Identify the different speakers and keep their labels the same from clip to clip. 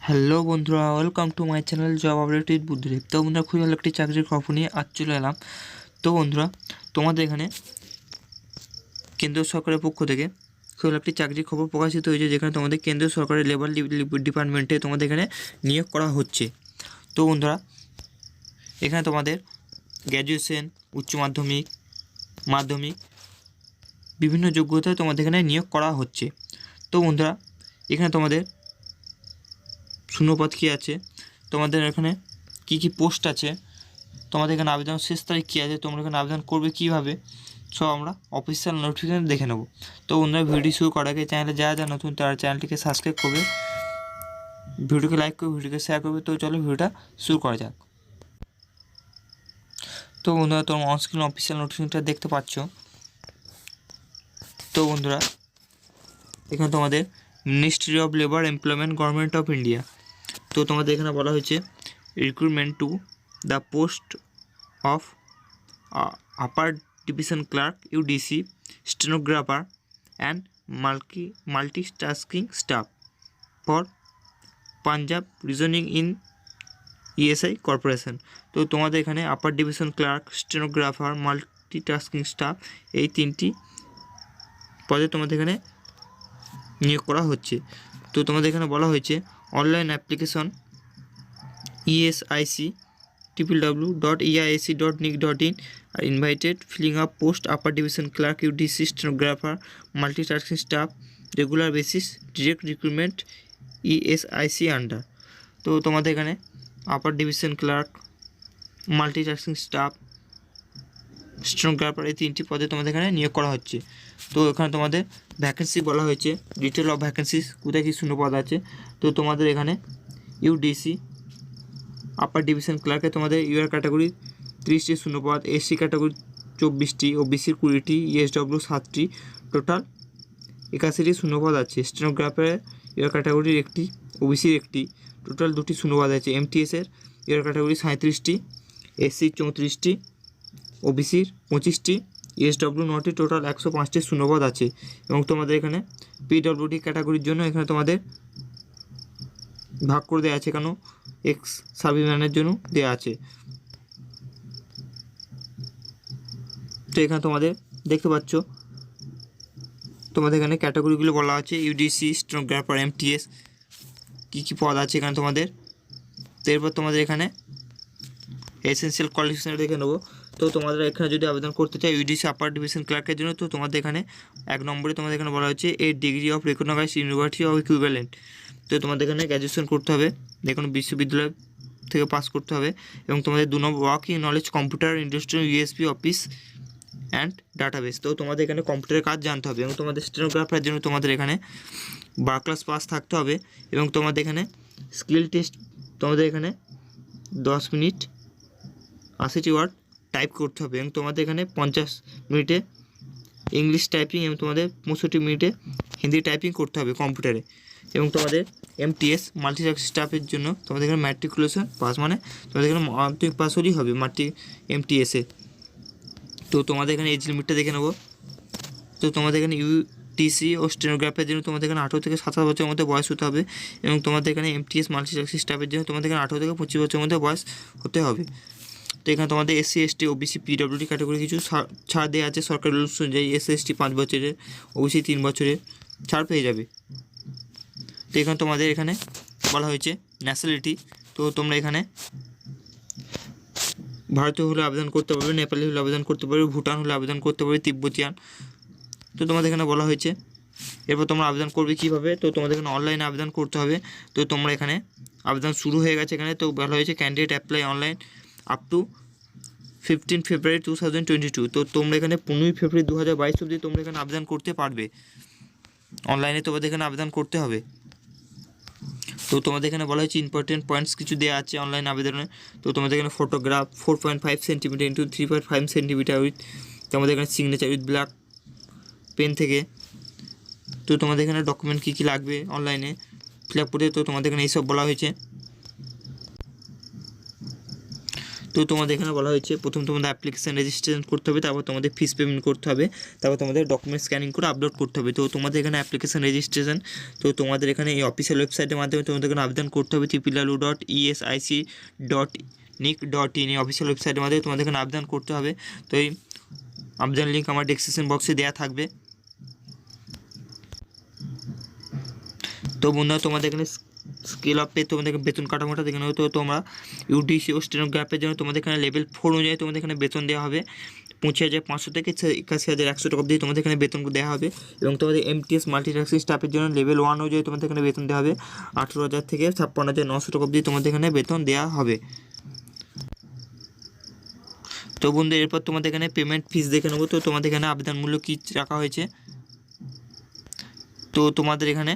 Speaker 1: Hello বন্ধুরা, welcome to my channel job update with Buddhadeb. তো বন্ধুরা, খুবই ভালো একটি চাকরির খবর নিয়ে আজ চলে এলাম। তো বন্ধুরা, তোমাদের এখানে কেন্দ্র সরকারের পক্ষ থেকে খুব ভালো একটি চাকরির খবর প্রকাশিত হয়েছে, যেখানে তোমাদের কেন্দ্রীয় সরকারের লেবার ডিপার্টমেন্টে তোমাদের এখানে নিয়োগ করা হচ্ছে। তো বন্ধুরা, এখানে তোমাদের গ্র্যাজুয়েশন, উচ্চ মাধ্যমিক, মাধ্যমিক বিভিন্ন যোগ্যতায় তোমাদের এখানে নিয়োগ করা হচ্ছে। তো বন্ধুরা, এখানে তোমাদের শূন্যপদ কী আছে, তোমাদের এখানে কী কী পোস্ট আছে, তোমাদের এখানে আবেদন শেষ তারিখ কী আছে, তোমরা এখানে আবেদন করবে কীভাবে, সব আমরা অফিসিয়াল নোটিফিকেশন দেখে নেব। তো বন্ধুরা, ভিডিও শুরু করার আগে চ্যানেলে যারা নতুন তারা চ্যানেলটিকে সাবস্ক্রাইব করবে, ভিডিওকে লাইক করবে, ভিডিওকে শেয়ার করবে। তো চলো ভিডিওটা শুরু করা যাক। তো বন্ধুরা, তোমরা অনস্ক্রিন অফিসিয়াল নোটিফিকেশনটা দেখতে পাচ্ছ। তো বন্ধুরা, এখানে তোমাদের ministry of labour employment government of India. তো তোমাদের এখানে বলা হয়েছে recruitment to the post of upper division clerk UDC stenographer and multitasking staff for Punjab reasoning in ESI corporation. তো তোমাদের এখানে upper division clerk, stenographer, multitasking staff এই তিনটি পদে তোমাদের এখানে নিয়োগ করা হচ্ছে। তো তোমাদের এখানে বলা হয়েছে online application ESIC www.eic.nic.in are invited filling up post upper division clerk UDC stenographer multitasking staff regular basis direct recruitment ESIC under। তো তোমাদের এখানে upper division clerk, multitasking staff, stenographer এই তিনটি পদে তোমাদের এখানে নিয়োগ করা হচ্ছে। তো এখানে তোমাদের ভ্যাকেন্সি বলা হয়েছে, ডিটেল অফ ভ্যাকেন্সিস, কোথায় কী শূন্য পদ আছে। তো তোমাদের এখানে ইউডিসি আপার ডিভিশন ক্লার্কে তোমাদের ইউআর ক্যাটাগরি 30টি শূন্যপদ, এসসি ক্যাটাগরি 24টি, ওবিসির 20টি, ESW 7টি, টোটাল 81টি শূন্যপদ আছে। স্টেনোগ্রাফারের ইউআর ক্যাটাগরির 1টি, ওবিসির 1টি, টোটাল 2টি শূন্যপদ আছে। MTSের ইউআর ক্যাটাগরি 37টি, এসসির 34টি, ওবিসির 25টি, ESW 9টি, টোটাল 105টি শূন্যপদ আছে। এবং তোমাদের এখানে PWD ক্যাটাগরির জন্য এখানে তোমাদের ভাগ করে দেওয়া আছে, কেন এক্স সার্ভিসম্যানের জন্য দেওয়া আছে। তো এখানে তোমাদের দেখতে পাচ্ছ, তোমাদের এখানে ক্যাটাগরিগুলো বলা আছে, ইউডিসি, স্টেনোগ্রাফার, MTS কী কী পদ আছে এখানে তোমাদের। তো এরপর তোমাদের এখানে এসেনশিয়াল কোয়ালিফিকেশন দেখে নেবো। তো তোমাদের এখানে যদি আবেদন করতে চাই ইউডিসি আপার ডিভিশন ক্লার্কের জন্য, তো তোমাদের এখানে 1 নম্বরে তোমাদের এখানে বলা হচ্ছে a degree of recognised university of equivalent. তো তোমাদের এখানে গ্র্যাজুয়েশন করতে হবে, যে কোনো বিশ্ববিদ্যালয় থেকে পাস করতে হবে। এবং তোমাদের 2 number working knowledge computer industrial USB office and database. তো তোমাদের এখানে কম্পিউটারের কাজ জানতে হবে। এবং তোমাদের স্টেনোগ্রাফারের জন্য তোমাদের এখানে 12 ক্লাস পাস থাকতে হবে। এবং তোমাদের এখানে স্কিল টেস্ট, তোমাদের এখানে 10 মিনিট 80টি ওয়ার্ড টাইপ করতে হবে। এবং তোমাদের এখানে 50 মিনিটে ইংলিশ টাইপিং এবং তোমাদের 65 মিনিটে হিন্দি টাইপিং করতে হবে কম্পিউটারে। এবং তোমাদের MTS মাল্টিটাস্কিং স্টাফের জন্য তোমাদের এখানে ম্যাট্রিকুলেশন পাস, মানে তোমাদের এখানে মাধ্যমিক পাস হলেই হবে MTSে। তো তোমাদের এখানে এজ লিমিটটা দেখে নেবো। তো তোমাদের এখানে UTC ও স্টেনোগ্রাফারের জন্য তোমাদের এখানে 18 থেকে 27 বছরের মধ্যে বয়স হতে হবে। এবং তোমাদের এখানে MTS মাল্টিটাস্কিং স্টাফের জন্য তোমাদের এখানে 18 থেকে 25 বছরের মধ্যে বয়স হতে হবে। তো এখানে তোমাদের SC ST OBC PWD category কিছু ছাড় দেওয়া আছে সরকারি রুলস অনুযায়ী। SC ST 5 বছরের, OBC 3 বছরের ছাড় পেয়ে যাবে। তো এখানে তোমাদের এখানে বলা হয়েছে ন্যাশনালিটি। তো তোমরা এখানে ভারতীয় হলে আবেদন করতে পারবে, নেপালি হলে আবেদন করতে পারবে, ভুটান হলে আবেদন করতে পারবে, তিব্বতিয়ান। তো তোমাদের এখানে বলা হয়েছে এরপর তোমরা আবেদন করবে কীভাবে। তো তোমাদের এখানে অনলাইনে আবেদন করতে হবে। তো তোমরা এখানে আবেদন শুরু হয়ে গেছে এখানে। তো বলা হয়েছে candidate apply online up to 15 ফেব্রুয়ারি 2022। তো তোমরা এখানে 15 ফেব্রুয়ারি 2022 অবধি তোমরা এখানে আবেদন করতে পারবে। অনলাইনে তোমাদের এখানে আবেদন করতে হবে। তো তোমাদের এখানে বলা হয়েছে ইম্পর্টেন্ট পয়েন্টস কিছু দেওয়া আছে অনলাইন আবেদনে। তো তোমাদের এখানে photograph 4.5 centimetre into 3.5 centimetre with তোমাদের এখানে সিগনেচার উইথ ব্ল্যাক পেন থেকে। তো তোমাদের এখানে ডকুমেন্ট কী কী লাগবে অনলাইনে ফিল আপ করে, তো তোমাদের এখানে এইসব বলা হয়েছে। তো তোমাদের এখানে বলা হয়েছে প্রথম তোমাদের অ্যাপ্লিকেশান রেজিস্ট্রেশন করতে হবে, তারপর তোমাদের ফিস পেমেন্ট করতে হবে, তারপর তোমাদের ডকুমেন্ট স্ক্যানিং করে আপলোড করতে হবে। তো তোমাদের এখানে অ্যাপ্লিকেশান রেজিস্ট্রেশন, তো তোমাদের এখানে এই অফিসিয়াল ওয়েবসাইটের মাধ্যমে তোমাদের এখানে আবেদন করতে হবে www.esic.nic.in এই অফিসিয়াল ওয়েবসাইটের মাধ্যমে তোমাদের এখানে আবেদন করতে হবে। তো এই আবেদন লিঙ্ক আমার ডেসক্রিপশন বক্সে দেওয়া থাকবে। তো বন্ধুরা তোমাদের এখানে স্কেল আপে তোমাদের বেতন কাঠামোটা দেখে নেবে। তো তোমরা ইউডিসি ও স্টেনোগ্রাফের জন্য তোমাদের এখানে লেভেল 4 অনুযায়ী তোমাদের এখানে বেতন দেওয়া হবে 25,500 থেকে 81,100 টাকা অবধি তোমাদের এখানে বেতন দেওয়া হবে। এবং তোমাদের এমটিএস মাল্টিটাস্কিং স্টাফের জন্য লেভেল 1 অনুযায়ী তোমাদের এখানে বেতন দেওয়া হবে 18,000 থেকে 56,900 টাকা অবধি তোমাদের এখানে বেতন দেওয়া হবে। তো বন্ধু এরপর তোমাদের এখানে পেমেন্ট ফিস দেখে নেবো। তো তোমাদের এখানে আবেদন মূল্য কী রাখা হয়েছে। তো তোমাদের এখানে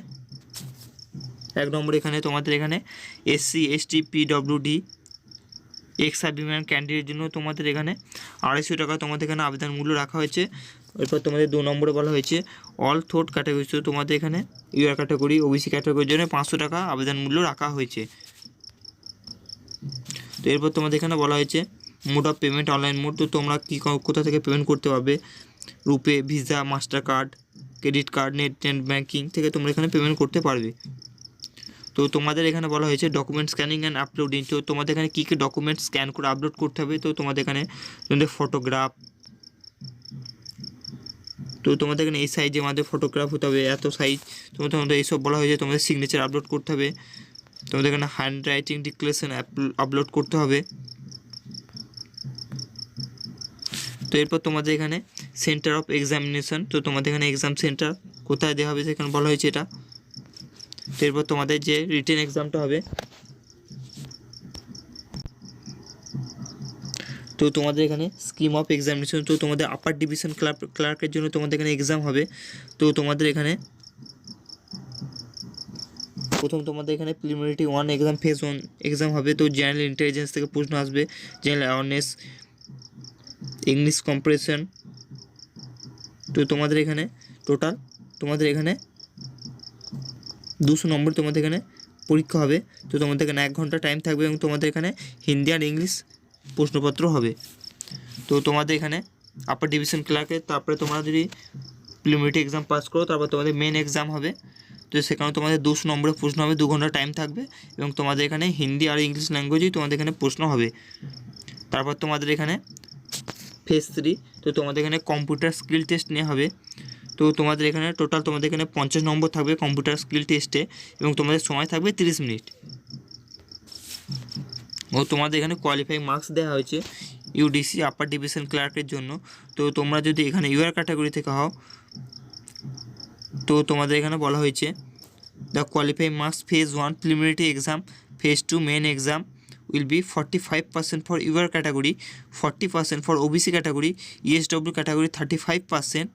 Speaker 1: 1 নম্বর এখানে তোমাদের এখানে SC ST PWD ex serviceman ক্যান্ডিডেটের জন্য তোমাদের এখানে 250 টাকা তোমাদের এখানে আবেদন মূল্য রাখা হয়েছে। এরপর তোমাদের 2 নম্বরে বলা হয়েছে অল থোর্ড ক্যাটাগরি, তো তোমাদের এখানে ইউআর ক্যাটাগরি ওবিসি ক্যাটাগরির জন্য 500 টাকা আবেদন মূল্য রাখা হয়েছে। তো এরপর তোমাদের এখানে বলা হয়েছে mode of payment online mode, তো তোমরা কোথা থেকে পেমেন্ট করতে পারবে, RuPay, Visa, Mastercard, credit card, net banking থেকে তোমরা এখানে পেমেন্ট করতে পারবে। তো তোমাদের এখানে বলা হয়েছে ডকুমেন্ট স্ক্যানিং অ্যান্ড আপলোডিং, তো তোমাদের এখানে কী কী ডকুমেন্ট স্ক্যান করে আপলোড করতে হবে। তো তোমাদের এখানে তোমাদের ফটোগ্রাফ, তো তোমাদের এখানে এই সাইজের মধ্যে ফটোগ্রাফ হতে হবে, এত সাইজ। তোমাদের এইসব বলা হয়েছে তোমাদের সিগনেচার আপলোড করতে হবে, তোমাদের এখানে হ্যান্ড রাইটিং ডিক্লারেশন আপলোড করতে হবে। তো এরপর তোমাদের এখানে সেন্টার অফ এক্সামিনেশন, তো তোমাদের এখানে এক্সাম সেন্টার কোথায় দেওয়া হবে সেখানে বলা হয়েছে এটা। তো এরপর তোমাদের যে রিটেন এক্সামটা হবে, তো তোমাদের এখানে স্কিম অফ এক্সামিনেশন, তো তোমাদের আপার ডিভিশন ক্লার্কের জন্য তোমাদের এখানে এক্সাম হবে। তো তোমাদের এখানে প্রথম তোমাদের এখানে প্রিলিমিনারি 1 এক্সাম ফেজ 1 এক্সাম হবে। তো জেনারেল ইন্টেলিজেন্স থেকে প্রশ্ন আসবে, জেনারেল অ্যাওয়ারনেস, ইংলিশ কম্প্রেশন। তো তোমাদের এখানে টোটাল তোমাদের এখানে 200 নম্বর তোমাদের এখানে পরীক্ষা হবে। তো তোমাদের এখানে 1 ঘন্টা টাইম থাকবে এবং তোমাদের এখানে হিন্দি আর ইংলিশ প্রশ্নপত্র হবে। তো তোমাদের এখানে আপার ডিভিশন ক্লার্কের তারপরে তোমরা যদি প্রিলিমিনারি এক্সাম পাস করো তারপর তোমাদের মেন এক্সাম হবে। তো সেখানে তোমাদের 200 নম্বরের প্রশ্ন হবে, 2 ঘন্টা টাইম থাকবে এবং তোমাদের এখানে হিন্দি আর ইংলিশ ল্যাঙ্গুয়েজেই তোমাদের এখানে প্রশ্ন হবে। তারপর তোমাদের এখানে ফেজ 3, তো তোমাদের এখানে কম্পিউটার স্কিল টেস্ট নেওয়া হবে। তো তোমাদের এখানে টোটাল তোমাদের এখানে 50 নম্বর থাকবে কম্পিউটার স্কিল টেস্টে এবং তোমাদের সময় থাকবে 30 মিনিট। ও তোমাদের এখানে কোয়ালিফাইং মার্কস দেওয়া হয়েছে ইউডিসি আপার ডিভিশন ক্লার্কের জন্য। তো তোমরা যদি এখানে ইউআর ক্যাটাগরি থেকে হও তো তোমাদের এখানে বলা হয়েছে the qualifying marks phase 1 preliminary exam, phase 2 main exam will be 45% for your category, 40% for OBC category, ESW category 35%,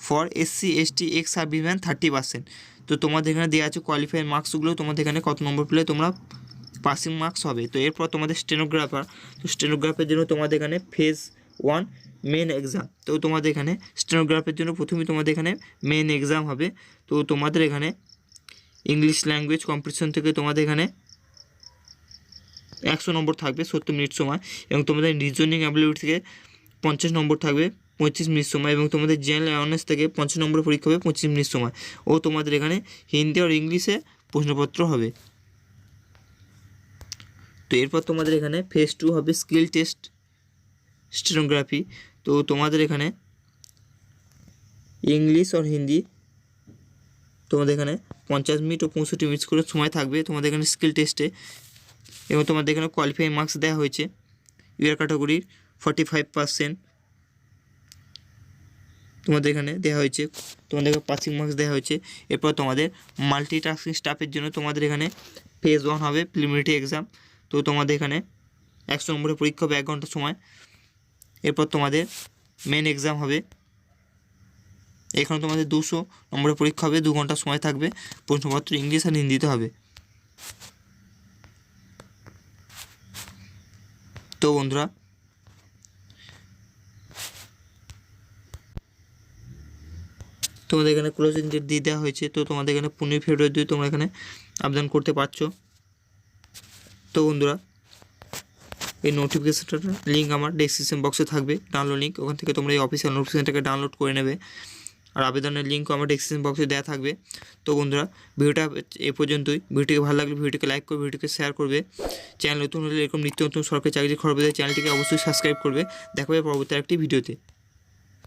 Speaker 1: for SC ST ex serviceman 30%। তো তোমাদের এখানে দেওয়া আছে কোয়ালিফাইড মার্কসগুলো তোমাদের এখানে কত নম্বর পেলে তোমরা পাসিং মার্কস হবে। তো এরপর তোমাদের স্টেনোগ্রাফার, তো স্টেনোগ্রাফের জন্য তোমাদের এখানে ফেজ 1 মেন এক্সাম। তো তোমাদের এখানে স্টেনোগ্রাফের জন্য প্রথমেই তোমাদের এখানে মেন এক্সাম হবে। তো তোমাদের এখানে ইংলিশ ল্যাঙ্গুয়েজ কম্পিটিশন থেকে তোমাদের এখানে 100 নম্বর থাকবে 70 মিনিট সময় এবং তোমাদের রিজনিং অ্যাবিলিটি থেকে 50 নম্বর থাকবে 25 মিনিট সময় এবং তোমাদের জেনারেল অ্যাওয়ারনেস থেকে 50 নম্বরের পরীক্ষা হবে 25 মিনিট সময় ও তোমাদের এখানে হিন্দি আর ইংলিশে প্রশ্নপত্র হবে। তো এরপর তোমাদের এখানে ফেজ 2 হবে স্কিল টেস্ট স্টেনোগ্রাফি। তো তোমাদের এখানে ইংলিশ আর হিন্দি তোমাদের এখানে 50 মিনিট ও 65 মিনিট করে সময় থাকবে তোমাদের এখানে স্কিল টেস্টে এবং তোমাদের এখানে কোয়ালিফাইং মার্কস দেওয়া হয়েছে ইউআর ক্যাটাগরির 45% তোমাদের এখানে দেওয়া হয়েছে, তোমাদের পাসিং মার্কস দেওয়া হয়েছে। এরপর তোমাদের মাল্টিটাস্কিং স্টাফের জন্য তোমাদের এখানে ফেজ 1 হবে প্রিলিমিনারি এক্সাম। তো তোমাদের এখানে 100 নম্বরের পরীক্ষা হবে 1 ঘন্টা সময়। এরপর তোমাদের মেন এক্সাম হবে, এখানে তোমাদের 200 নম্বরের পরীক্ষা হবে, 2 ঘন্টা সময় থাকবে, প্রশ্নপত্র ইংলিশ আর হিন্দিতে হবে। তো বন্ধুরা তোমাদের এখানে ক্লোজিং ডেট দিয়ে দেওয়া হয়েছে। তো তোমাদের এখানে 15 ফেব্রুয়ারি তোমরা এখানে আবেদন করতে পারছো। তো বন্ধুরা এই নোটিফিকেশনটার লিঙ্ক আমার ডেসক্রিপশন বক্সে থাকবে, ডাউনলোড লিঙ্ক, ওখান থেকে তোমরা এই অফিসিয়াল নোটিফিকেশনটাকে ডাউনলোড করে নেবে। আর আবেদনের লিঙ্কও আমার ডেসক্রিপশন বক্সে দেওয়া থাকবে। তো বন্ধুরা ভিডিওটা এ পর্যন্তই। ভিডিওটিকে ভালো লাগলে ভিডিওটিকে লাইক করবে, ভিডিওটিকে শেয়ার করবে। চ্যানেল নতুন হলে এরকম নিত্য নতুন সরকারি চাকরির খবর পেতে চ্যানেলটিকে অবশ্যই সাবস্ক্রাইব করবে। দেখা হবে পরবর্তী একটি ভিডিওতে।